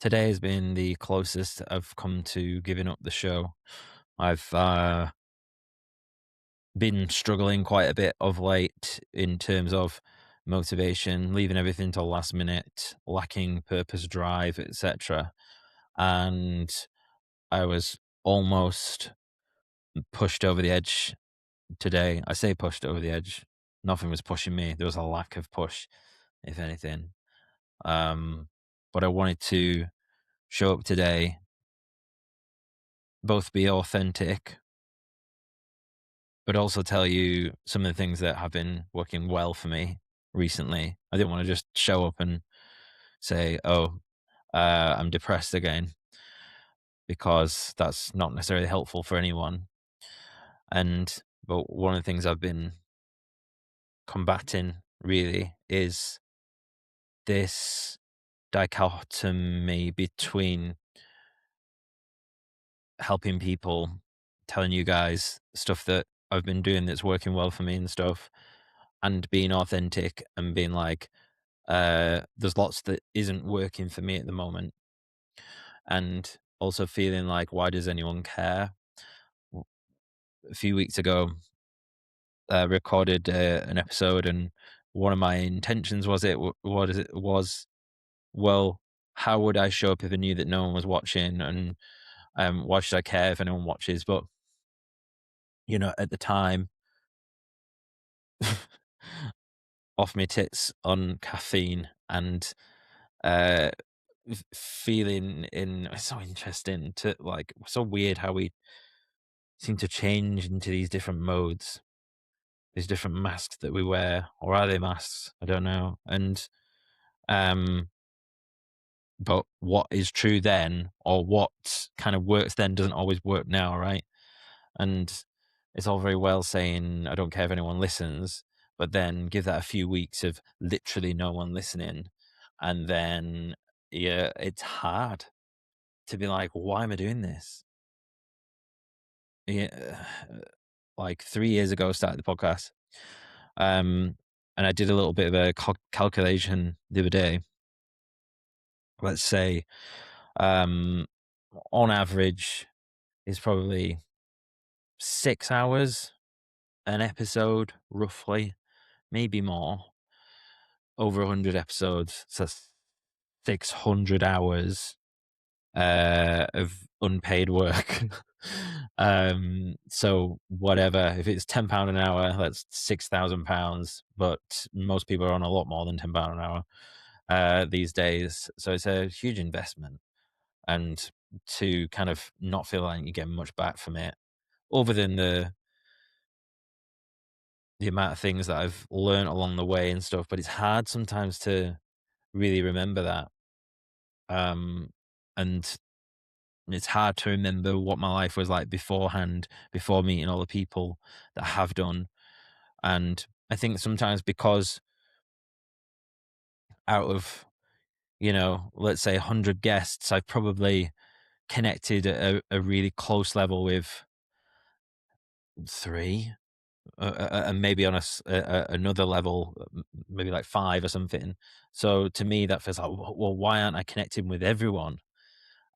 Today has been the closest I've come to giving up the show. I've been struggling quite a bit of late in terms of motivation, leaving everything till last minute, lacking purpose, drive, etc. And I was almost pushed over the edge today. I say pushed over the edge. Nothing was pushing me. There was a lack of push, if anything. Um, but I wanted to show up today, both be authentic but also tell you some of the things that have been working well for me recently. I didn't want to just show up and say, "Oh, I'm depressed again," because that's not necessarily helpful for anyone. But one of the things I've been combating really is this dichotomy between helping people, telling you guys stuff that I've been doing that's working well for me and stuff, and being authentic and being like, there's lots that isn't working for me at the moment, and also feeling like, why does anyone care? A few weeks ago, I recorded an episode, and one of my intentions was what is it was well, how would I show up if I knew that no one was watching, and why should I care if anyone watches? But at the time, off my tits on caffeine and uh feeling in it's so interesting to like so weird how we seem to change into these different modes, these different masks that we wear, or are they masks? I don't know. And um but what is true then, or what kind of works then, doesn't always work now, right? And it's all very well saying I don't care if anyone listens, but then give that a few weeks of literally no one listening, and then yeah, it's hard to be like, why am I doing this? Yeah, like 3 years ago, I started the podcast, and I did a little bit of a calculation the other day. Let's say, um, on average, is probably 6 hours an episode, roughly, maybe more. Over 100 episodes, so 600 hours of unpaid work. So whatever, if it's £10 an hour, that's £6,000. But most people are on a lot more than £10 an hour these days. So it's a huge investment, and to kind of not feel like you get much back from it, other than the amount of things that I've learned along the way and stuff. But it's hard sometimes to really remember that, um, and it's hard to remember what my life was like beforehand, before meeting all the people that I have done. And I think sometimes because out of, let's say 100 guests, I've probably connected at a really close level with three, and maybe on another level, maybe like five or something. So to me, that feels like, well, why aren't I connecting with everyone?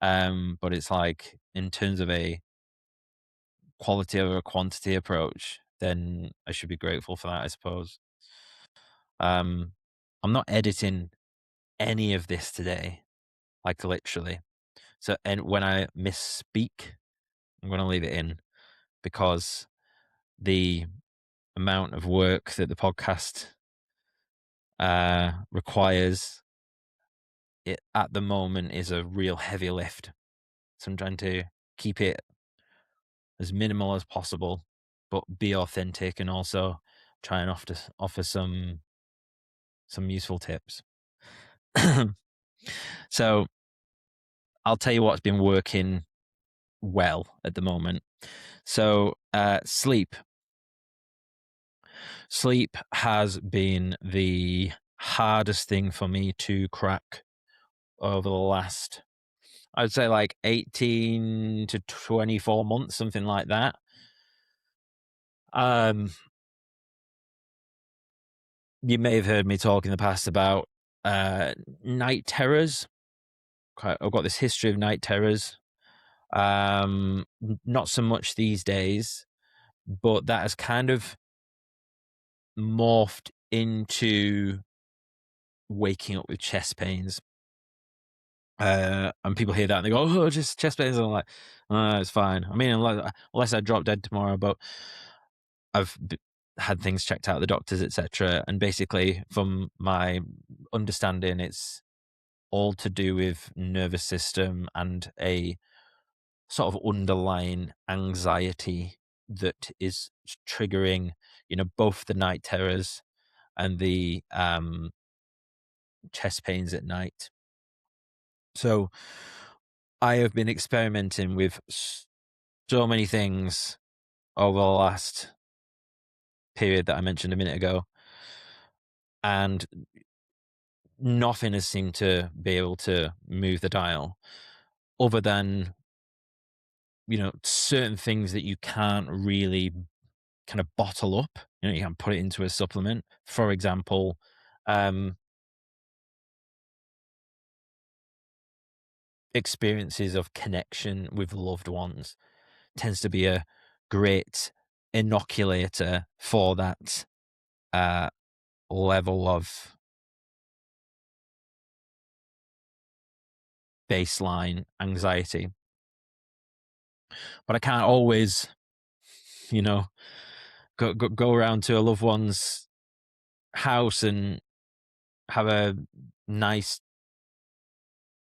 But it's like, in terms of a quality over a quantity approach, then I should be grateful for that, I suppose. Um, I'm not editing any of this today, like literally. So, and when I misspeak, I'm going to leave it in, because the amount of work that the podcast requires, it at the moment is a real heavy lift. So I'm trying to keep it as minimal as possible, but be authentic, and also try and offer some useful tips. So I'll tell you what's been working well at the moment. So sleep. Sleep has been the hardest thing for me to crack over the last, I'd say, like 18 to 24 months, something like that. Um, you may have heard me talk in the past about night terrors. I've got this history of night terrors. Not so much these days, but that has kind of morphed into waking up with chest pains. And people hear that and they go, "Oh, just chest pains." And I'm like, it's fine. I mean, unless I drop dead tomorrow, but I've had things checked out, the doctors, etc. And basically, from my understanding, it's all to do with nervous system and a sort of underlying anxiety that is triggering, both the night terrors and the chest pains at night. So I have been experimenting with so many things over the last period that I mentioned a minute ago, and nothing has seemed to be able to move the dial other than, certain things that you can't really kind of bottle up. You can put it into a supplement. For example, experiences of connection with loved ones tends to be a great inoculator for that level of baseline anxiety. But I can't always, go around to a loved one's house and have a nice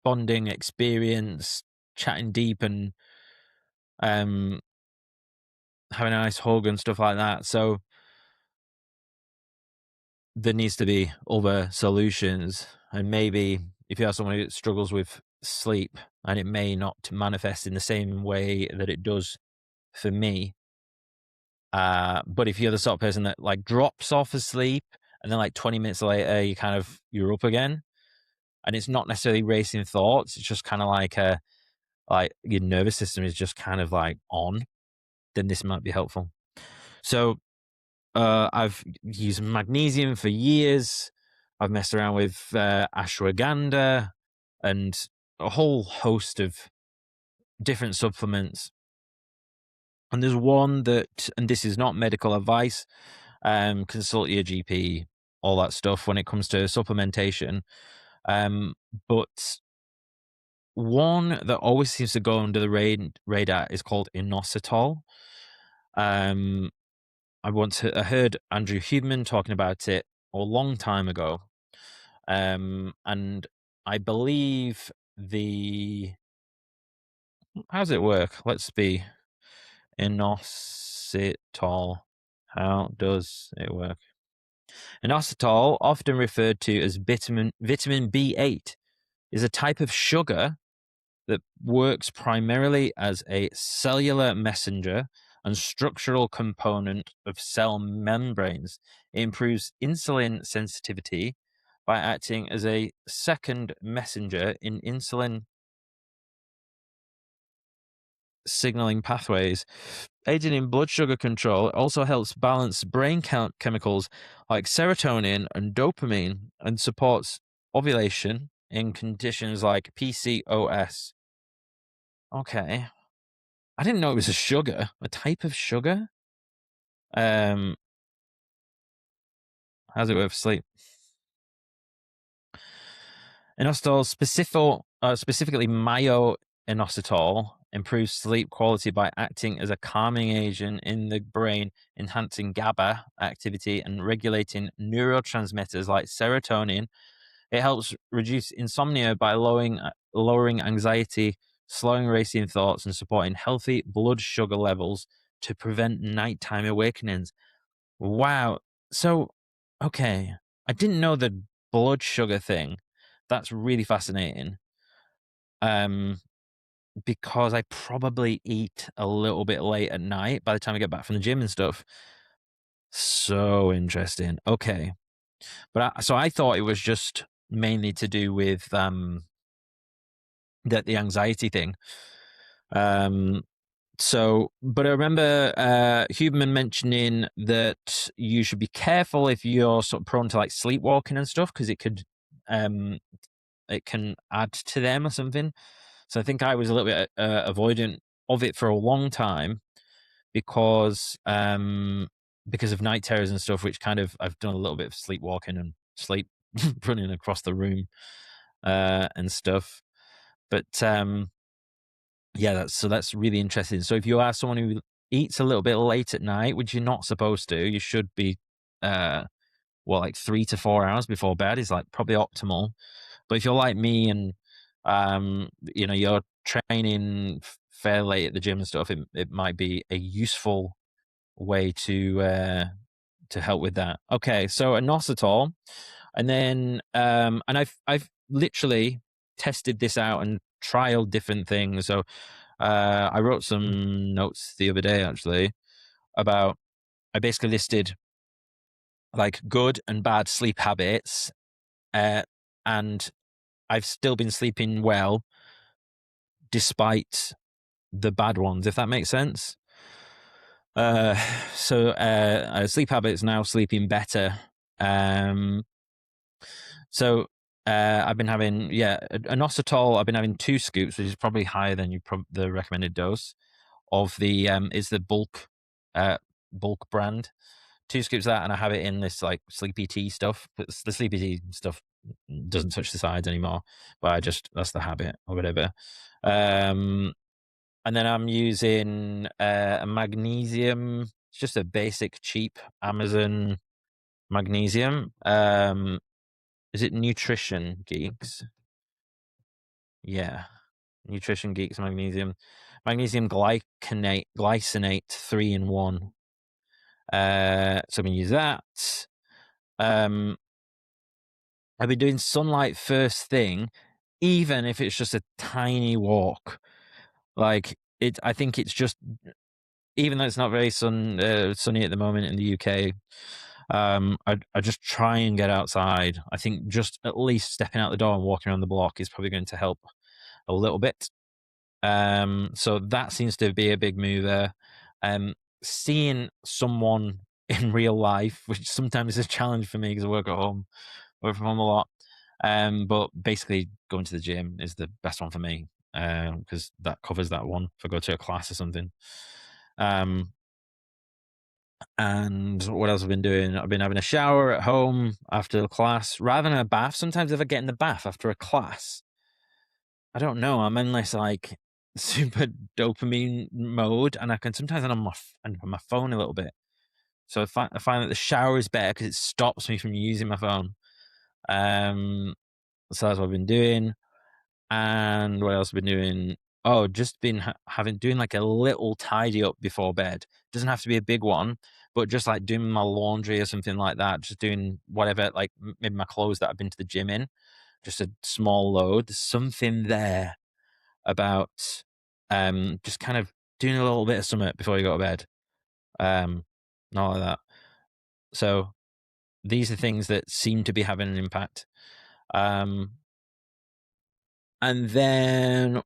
bonding experience, chatting deep and having a nice hug and stuff like that. So there needs to be other solutions. And maybe if you have someone who struggles with sleep and it may not manifest in the same way that it does for me, but if you're the sort of person that like drops off asleep and then like 20 minutes later you're up again, and it's not necessarily racing thoughts, it's just kind of like your nervous system is just kind of like on, then this might be helpful. So I've used magnesium for years. I've messed around with ashwagandha and a whole host of different supplements. And there's one that, and this is not medical advice, consult your GP, all that stuff when it comes to supplementation. But one that always seems to go under the radar is called inositol. I heard Andrew Huberman talking about it a long time ago, and I believe how does it work? Let's be inositol. How does it work? Inositol, often referred to as vitamin B8, is a type of sugar that works primarily as a cellular messenger and structural component of cell membranes. It improves insulin sensitivity by acting as a second messenger in insulin signaling pathways. Aiding in blood sugar control, it also helps balance brain chemicals like serotonin and dopamine and supports ovulation in conditions like PCOS. Okay. I didn't know it was a type of sugar. How's it work for sleep? Inositol, specifically myo-inositol, improves sleep quality by acting as a calming agent in the brain, enhancing GABA activity and regulating neurotransmitters like serotonin. It helps reduce insomnia by lowering anxiety, slowing racing thoughts, and supporting healthy blood sugar levels to prevent nighttime awakenings. Wow. So, okay. I didn't know the blood sugar thing. That's really fascinating. Because I probably eat a little bit late at night by the time I get back from the gym and stuff. So interesting. Okay. So I thought it was just mainly to do with the anxiety thing. But I remember Huberman mentioning that you should be careful if you're sort of prone to like sleepwalking and stuff, because it could it can add to them or something. So I think I was a little bit avoidant of it for a long time because of night terrors and stuff, which kind of I've done a little bit of sleepwalking and sleep running across the room and stuff. But yeah, that's really interesting. So if you are someone who eats a little bit late at night, which you're not supposed to, you should be like 3 to 4 hours before bed is like probably optimal. But if you're like me and you're training fairly late at the gym and stuff, it might be a useful way to help with that. Okay, so inositol, and then and I've literally tested this out and trialed different things. So I wrote some notes the other day actually about, I basically listed like good and bad sleep habits, and I've still been sleeping well despite the bad ones, if that makes sense. So sleep habits, now sleeping better. So I've been having inositol. I've been having 2 scoops, which is probably higher than the recommended dose of the is the bulk brand. 2 scoops of that, and I have it in this like sleepy tea stuff. But the sleepy tea stuff doesn't touch the sides anymore, but that's the habit or whatever. And then I'm using a magnesium. It's just a basic, cheap Amazon magnesium. Is it Nutrition Geeks? Yeah, Nutrition Geeks magnesium. Magnesium glycinate 3-in-1. So I'm gonna use that. I've been doing sunlight first thing, even if it's just a tiny walk. Like I think it's just, even though it's not very sunny at the moment in the UK, I just try and get outside. I think just at least stepping out the door and walking around the block is probably going to help a little bit. So that seems to be a big mover. Seeing someone in real life, which sometimes is a challenge for me because I work from home a lot. But basically going to the gym is the best one for me, because that covers that one if I go to a class or something. And what else I've been doing? I've been having a shower at home after the class rather than a bath. Sometimes if I get in the bath after a class, I don't know, I'm in this like super dopamine mode, and I can sometimes I'm on my phone a little bit. So I find that the shower is better because it stops me from using my phone. So that's what I've been doing. And what else have I been doing? Oh, just been doing like a little tidy up before bed. Doesn't have to be a big one, but just like doing my laundry or something like that. Just doing whatever, like maybe my clothes that I've been to the gym in. Just a small load. There's something there about just kind of doing a little bit of something before you go to bed. Not like that. So these are things that seem to be having an impact. And then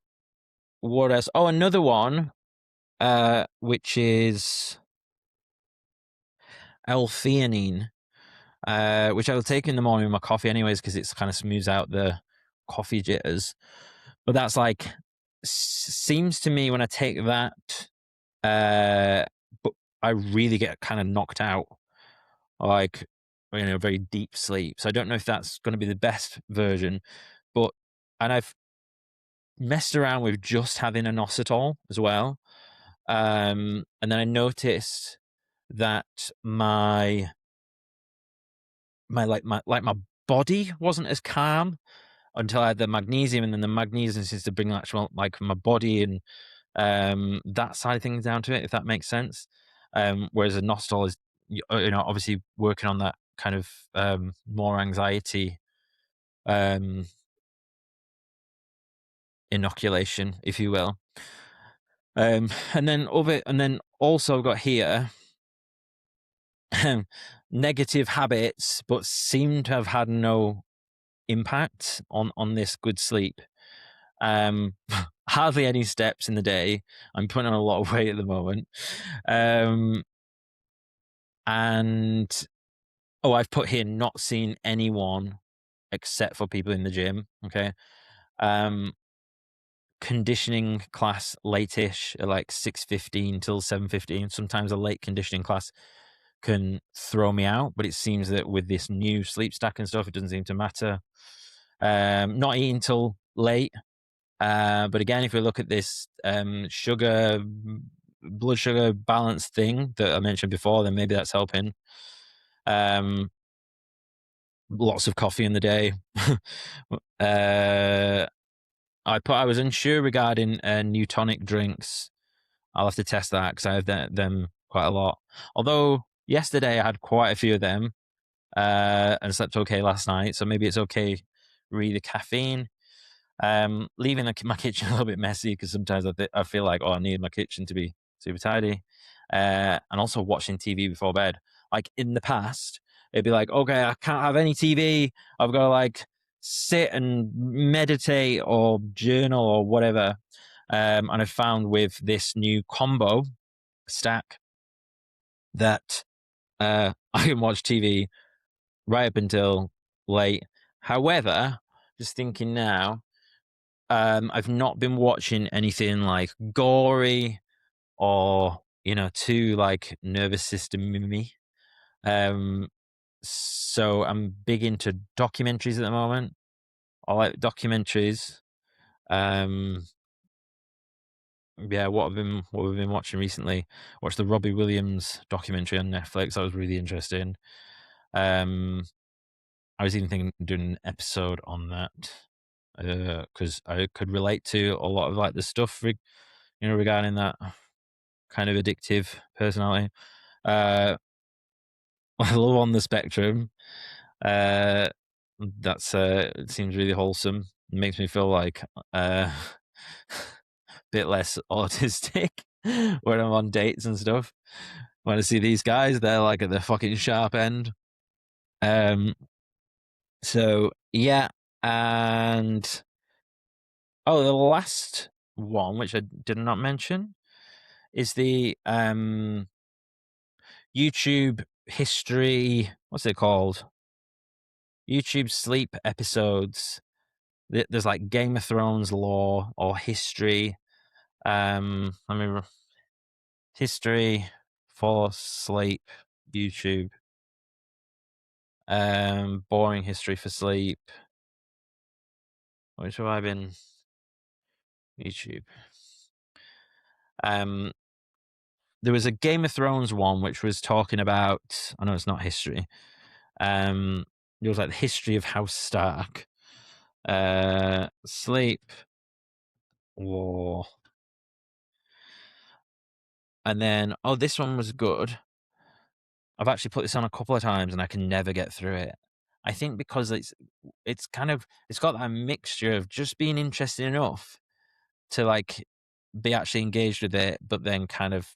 what else? Oh, another one, which is L-theanine, which I will take in the morning with my coffee anyways, because it's kind of smooths out the coffee jitters. But that's like, seems to me when I take that, but I really get kind of knocked out, like, very deep sleep. So I don't know if that's going to be the best version, and I've messed around with just having inositol as well. And then I noticed that my body wasn't as calm until I had the magnesium, and then the magnesium seems to bring actual like my body and that side of things down to it, if that makes sense. Whereas inositol is obviously working on that kind of more anxiety inoculation, if you will. And then also got here negative habits, but seem to have had no impact on this good sleep. Hardly any steps in the day. I'm putting on a lot of weight at the moment. And I've put here not seeing anyone except for people in the gym. Okay. Um, Conditioning class late-ish at like 6:15 till 7:15. Sometimes a late conditioning class can throw me out, but it seems that with this new sleep stack and stuff, it doesn't seem to matter. Not eating till late. But again, if we look at this blood sugar balance thing that I mentioned before, then maybe that's helping. Lots of coffee in the day. I was unsure regarding new tonic drinks. I'll have to test that because I have them quite a lot. Although yesterday I had quite a few of them and slept okay last night, so maybe it's okay re the caffeine. Leaving my kitchen a little bit messy because sometimes I feel like, oh, I need my kitchen to be super tidy. And also watching TV before bed. Like in the past, it'd be like, okay, I can't have any TV. I've got to like sit and meditate or journal or whatever. And I found with this new combo stack that I can watch TV right up until late. However, just thinking now, I've not been watching anything like gory or too like nervous system me. So I'm big into documentaries at the moment. I like documentaries. Yeah, what we've been watching recently. Watched the Robbie Williams documentary on Netflix. That was really interesting. I was even thinking of doing an episode on that because I could relate to a lot of like the stuff regarding that kind of addictive personality. I love On the Spectrum. That's it seems really wholesome. It makes me feel like a bit less autistic when I'm on dates and stuff. When I see these guys, they're like at the fucking sharp end. So yeah, and the last one, which I did not mention, is the YouTube history. What's it called? YouTube sleep episodes. There's like Game of Thrones lore or history. History for sleep. YouTube. Boring history for sleep. Which have I been? YouTube. There was a Game of Thrones one which was talking about. I know it's not history. It was like the history of House Stark. Sleep war. And then this one was good. I've actually put this on a couple of times and I can never get through it. I think because it's got that mixture of just being interested enough to like be actually engaged with it, but then kind of,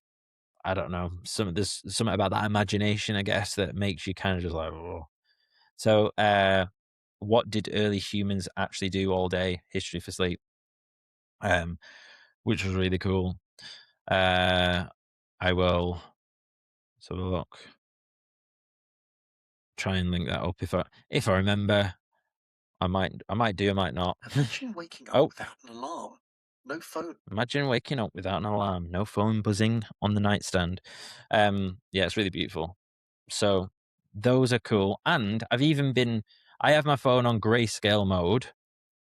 I don't know, there's something about that imagination, I guess, that makes you kind of just like, oh. So what did early humans actually do all day? History for sleep. Which was really cool. I will have a look. Try and link that up if I remember. I might do, I might not. Imagine waking up without an alarm. No phone. Imagine waking up without an alarm, no phone buzzing on the nightstand. Yeah, it's really beautiful. So those are cool. And I have my phone on grayscale mode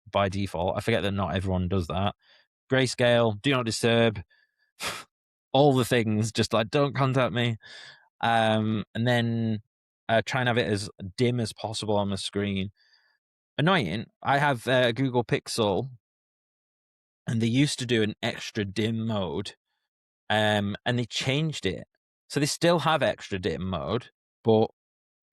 by default. I forget that not everyone does that. Grayscale, do not disturb, all the things, just like don't contact me. And then try and have it as dim as possible on the screen. Annoying. I have a Google Pixel, and they used to do an extra dim mode, and they changed it. So they still have extra dim mode, but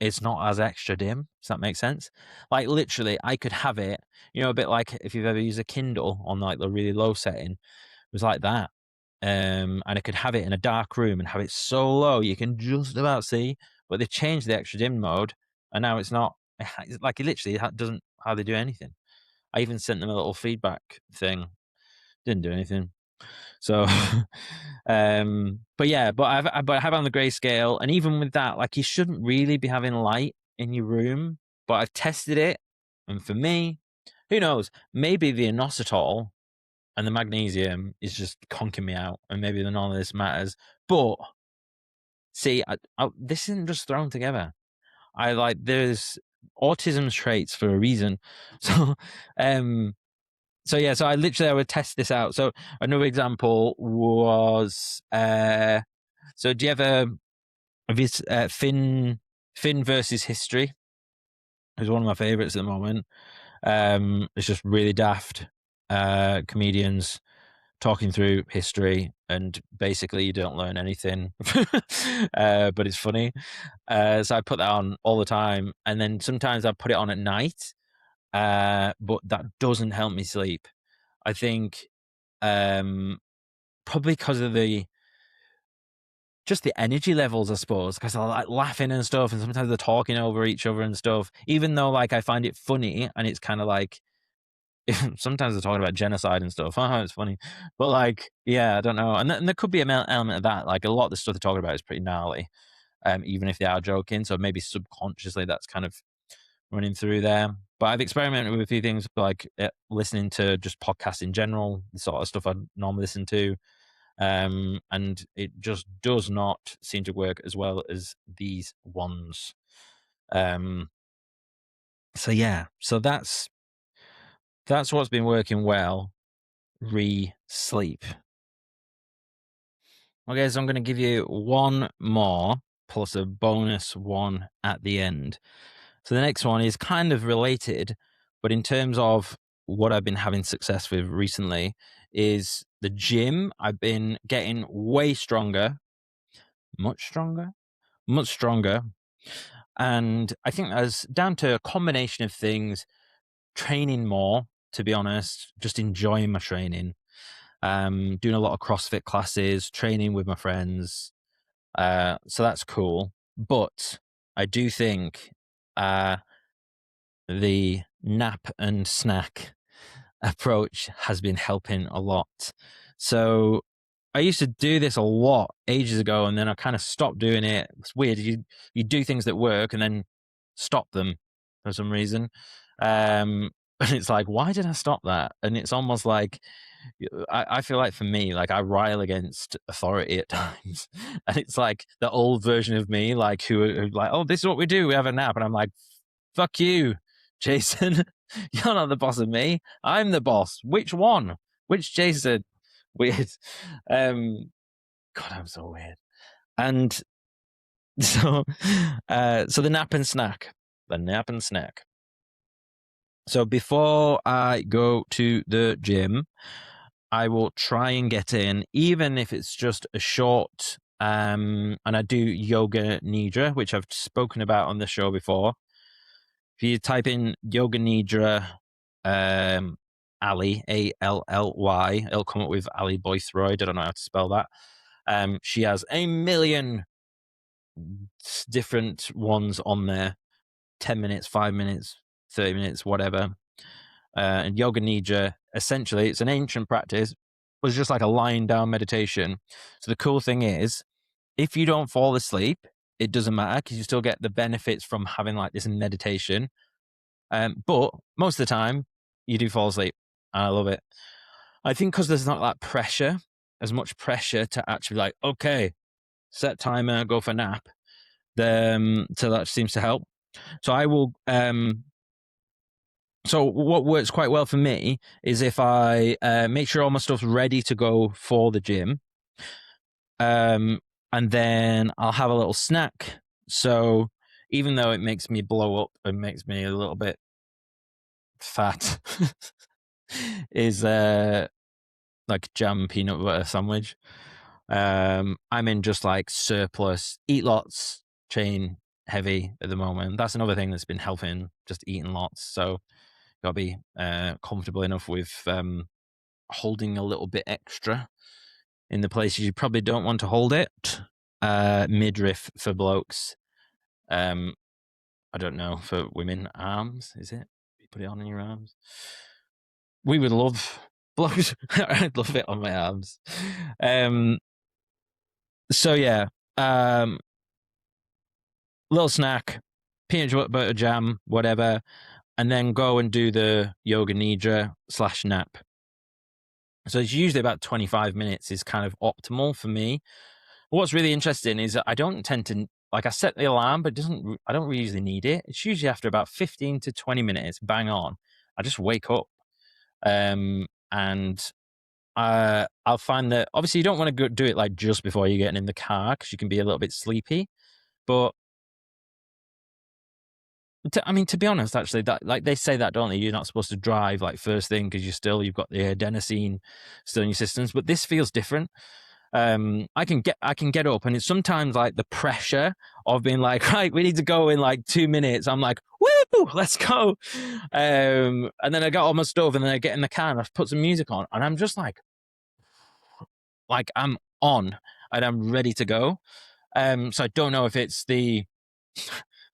it's not as extra dim. Does that make sense? Like literally, I could have it, a bit like if you've ever used a Kindle on like the really low setting. It was like that. And I could have it in a dark room and have it so low you can just about see. But they changed the extra dim mode, and now it's not. It's like it literally doesn't hardly do anything. I even sent them a little feedback thing. Didn't do anything. So, but yeah, but I have it on the grayscale, and even with that, like you shouldn't really be having light in your room. But I've tested it, And for me, who knows? Maybe the inositol and the magnesium is just conking me out, and maybe none of this matters. But see, this isn't just thrown together. I like there's autism traits for a reason. So, um, so I would test this out. So another example was, so do you ever have you Finn versus History? Is one of my favorites at the moment. It's just really daft comedians talking through history, and basically you don't learn anything, but it's funny. So I put that on all the time, and then sometimes I put it on at night, but that doesn't help me sleep. I think probably because of just the energy levels, I suppose, because they're like laughing and stuff, and sometimes they're talking over each other and stuff. Even though like I find it funny, and it's kind of like sometimes they're talking about genocide and stuff. Oh, it's funny, but like, yeah, I don't know. And there could be an element of that. Like a lot of the stuff they're talking about is pretty gnarly, even if they are joking. So maybe subconsciously that's kind of running through there. But I've experimented with a few things like listening to just podcasts in general, the sort of stuff I normally listen to. And it just does not seem to work as well as these ones. So yeah, so that's what's been working well. Sleep. Okay, so I'm going to give you one more plus a bonus one at the end. So the next one is kind of related, but in terms of what I've been having success with recently is the gym. I've been getting way stronger, much stronger, much stronger. And I think that's down to a combination of things, training more, to be honest, just enjoying my training, doing a lot of CrossFit classes, training with my friends. So that's cool. But I do think the nap and snack approach has been helping a lot. So I used to do this a lot ages ago, and then I kind of stopped doing it. It's weird. You do things that work and then stop them for some reason. And it's like, why did I stop that? And it's almost like I feel like for me, like I rile against authority at times, and it's like the old version of me, like who like, oh, this is what we do. We have a nap, and I'm like, fuck you, Jason. You're not the boss of me. I'm the boss. Which one? Which Jason? Weird. God, I'm so weird. And so, so the nap and snack. The nap and snack. So before I go to the gym, I will try and get in, even if it's just a short. And I do Yoga Nidra, which I've spoken about on the show before. If you type in Yoga Nidra, Ali,Ally, it'll come up with Ali Boythroyd. I don't know how to spell that. She has a million different ones on there, 10 minutes, 5 minutes, 30 minutes, whatever. And Yoga Nidra, essentially, it's an ancient practice, was just like a lying down meditation. So the cool thing is, if you don't fall asleep, it doesn't matter because you still get the benefits from having like this meditation. But most of the time, you do fall asleep. I love it. I think because there's not that pressure, as much pressure to actually like, okay, set timer, go for nap. So that seems to help. So I will. So what works quite well for me is if I make sure all my stuff's ready to go for the gym, and then I'll have a little snack. So even though it makes me blow up and makes me a little bit fat, is like jam peanut butter sandwich. I'm in just like surplus, eat lots, train heavy at the moment. That's another thing that's been helping, just eating lots. So gotta be comfortable enough with holding a little bit extra in the places you probably don't want to hold it. Midriff for blokes. I don't know, for women, arms, is it? You put it on in your arms. We would love blokes. I'd love it on my arms. So yeah, little snack, peanut butter jam, whatever. and then go and do the Yoga Nidra slash nap. So it's usually about 25 minutes is kind of optimal for me. What's really interesting is that I don't tend to, like, I set the alarm, but I don't really usually need it. It's usually after about 15 to 20 minutes, bang on. I just wake up. And I'll find that obviously you don't want to go do it like just before you're getting in the car because you can be a little bit sleepy. But I mean, to be honest, actually, that like they say that, don't they? You're not supposed to drive like first thing because you've got the adenosine still in your systems. But this feels different. I can get up, and it's sometimes like the pressure of being like, right, we need to go in like 2 minutes. I'm like, woo, let's go. And then I got on my stove, and then I get in the car and I put some music on, and I'm just like I'm on and I'm ready to go. So I don't know if it's the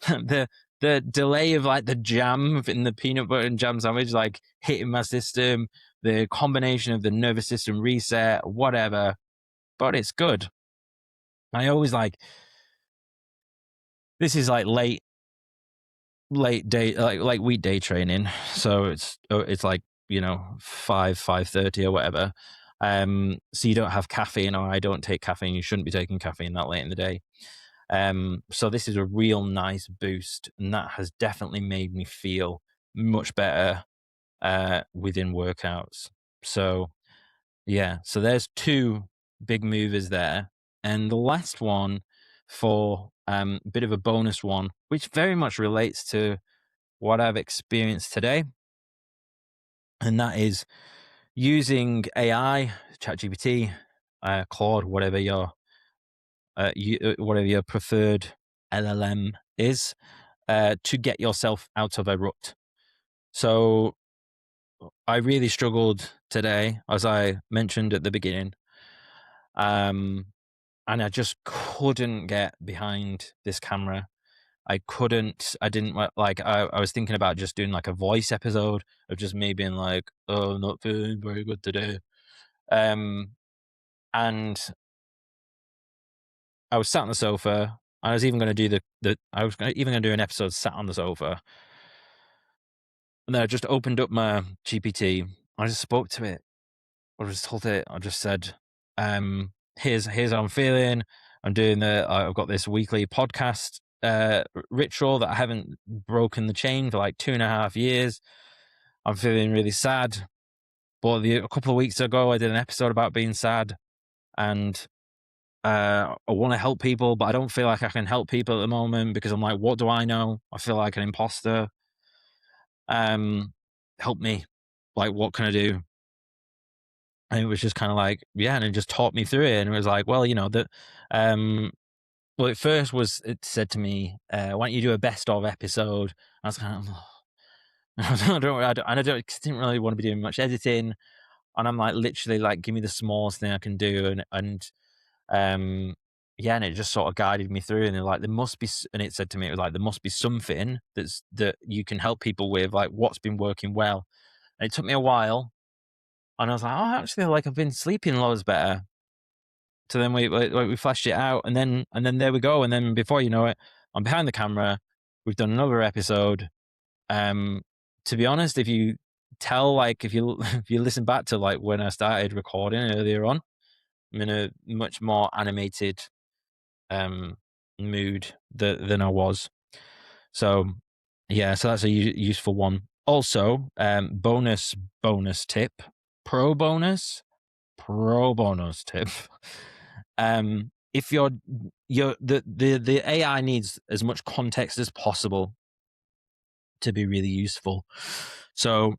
the the delay of like the jam in the peanut butter and jam sandwich, like hitting my system, the combination of the nervous system reset, whatever. But it's good. I always like this is like late day like weekday training, so it's like 5:30 or whatever. So you don't have caffeine, or I don't take caffeine. You shouldn't be taking caffeine that late in the day. So this is a real nice boost, and that has definitely made me feel much better within workouts. So yeah, so there's two big movers there, and the last one for a bit of a bonus one, which very much relates to what I've experienced today, and that is using AI, ChatGPT, Claude, whatever your preferred LLM is, to get yourself out of a rut. So I really struggled today, as I mentioned at the beginning, um, and I just couldn't get behind this camera. I couldn't. I didn't like. I was thinking about just doing like a voice episode of just me being like, "Oh, not feeling very good today," um, and I was sat on the sofa. I was even going to do even going to do an episode sat on the sofa, and then I just opened up my GPT. I just spoke to it. I just told it. I just said, "Here's how I'm feeling. I've got this weekly podcast ritual that I haven't broken the chain for like 2.5 years. I'm feeling really sad. But a couple of weeks ago, I did an episode about being sad, and I want to help people, but I don't feel like I can help people at the moment because I'm like, what do I know? I feel like an imposter. Um, Help me. Like, what can I do?" And it was just kind of like, yeah, and it just taught me through it. And it was like, well, um, well, at first it said to me, why don't you do a best of episode? I was kind of, I didn't really want to be doing much editing. And I'm like, literally like, give me the smallest thing I can do. Um, yeah, and it just sort of guided me through. And they're like, and it said to me, it was like, there must be something that you can help people with, like what's been working well. And it took me a while. And I was like, oh, actually, like I've been sleeping loads better. So then we flashed it out, and then there we go. And then before you know it, I'm behind the camera. We've done another episode. Um, to be honest, if you if you listen back to like when I started recording earlier on, I'm in a much more animated um mood than I was. So yeah, so that's a useful one. Also, bonus tip, pro bonus pro bonus tip. If the AI needs as much context as possible to be really useful. So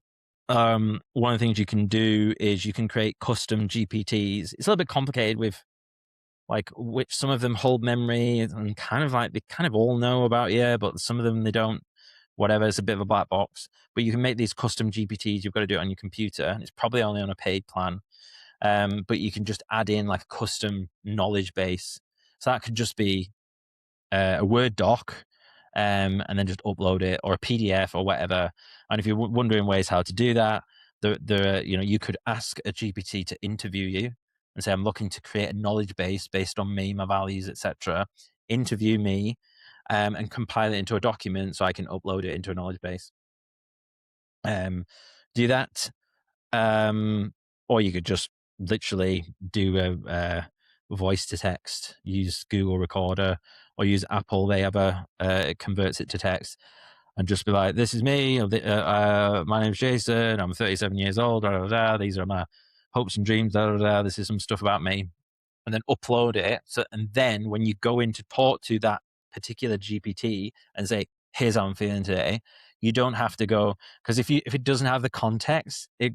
one of the things you can do is you can create custom GPTs. It's a little bit complicated with like which some of them hold memory and kind of like they kind of all know about you, but some of them they don't. Whatever, it's a bit of a black box. But you can make these custom GPTs. You've got to do it on your computer, and it's probably only on a paid plan. But you can just add in like a custom knowledge base. So that could just be a Word doc, and then just upload it, or a PDF or whatever. And if you're wondering ways how to do that, you could ask a GPT to interview you and say, I'm looking to create a knowledge base based on me, my values, etc. Interview me, and compile it into a document so I can upload it into a knowledge base. Do that. Or you could just literally do a voice to text, use Google Recorder or use Apple. They have it converts it to text, and just be like, "This is me. My name's Jason. I'm 37 years old. Blah, blah, blah. These are my hopes and dreams. Blah, blah, blah. This is some stuff about me." And then upload it. So, and then when you go in to talk to that particular GPT and say, "Here's how I'm feeling today," you don't have to go, because if it doesn't have the context, it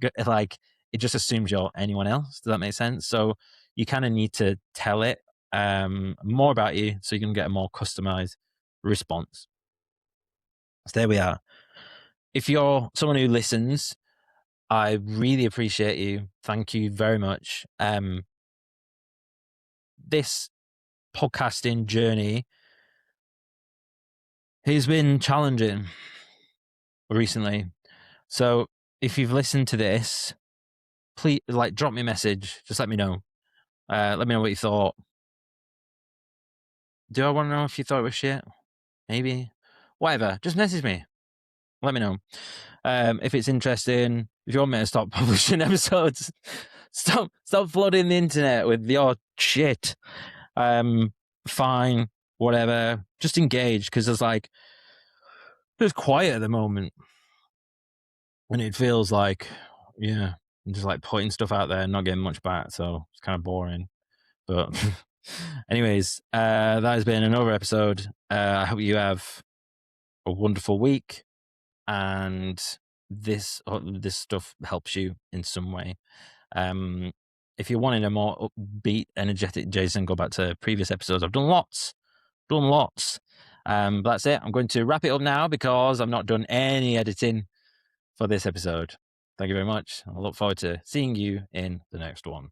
just assumes you're anyone else. Does that make sense? So you kind of need to tell it more about you, so you can get a more customized response. So there we are. If you're someone who listens, I really appreciate you. Thank you very much. This podcasting journey has been challenging recently. So if you've listened to this, please drop me a message. Just let me know. Let me know what you thought. Do I want to know if you thought it was shit? Maybe. Whatever. Just message me. Let me know. If it's interesting, if you want me to stop publishing episodes, stop flooding the internet with your shit. Fine, whatever. Just engage, because it's quiet at the moment, and it feels like, yeah, I'm just putting stuff out there and not getting much back, so it's kind of boring. But anyways, that has been another episode. I hope you have a wonderful week, and this stuff helps you in some way. If you're wanting a more upbeat, energetic Jason, go back to previous episodes. I've done lots. But that's it. I'm going to wrap it up now, because I've not done any editing for this episode. Thank you very much. I look forward to seeing you in the next one.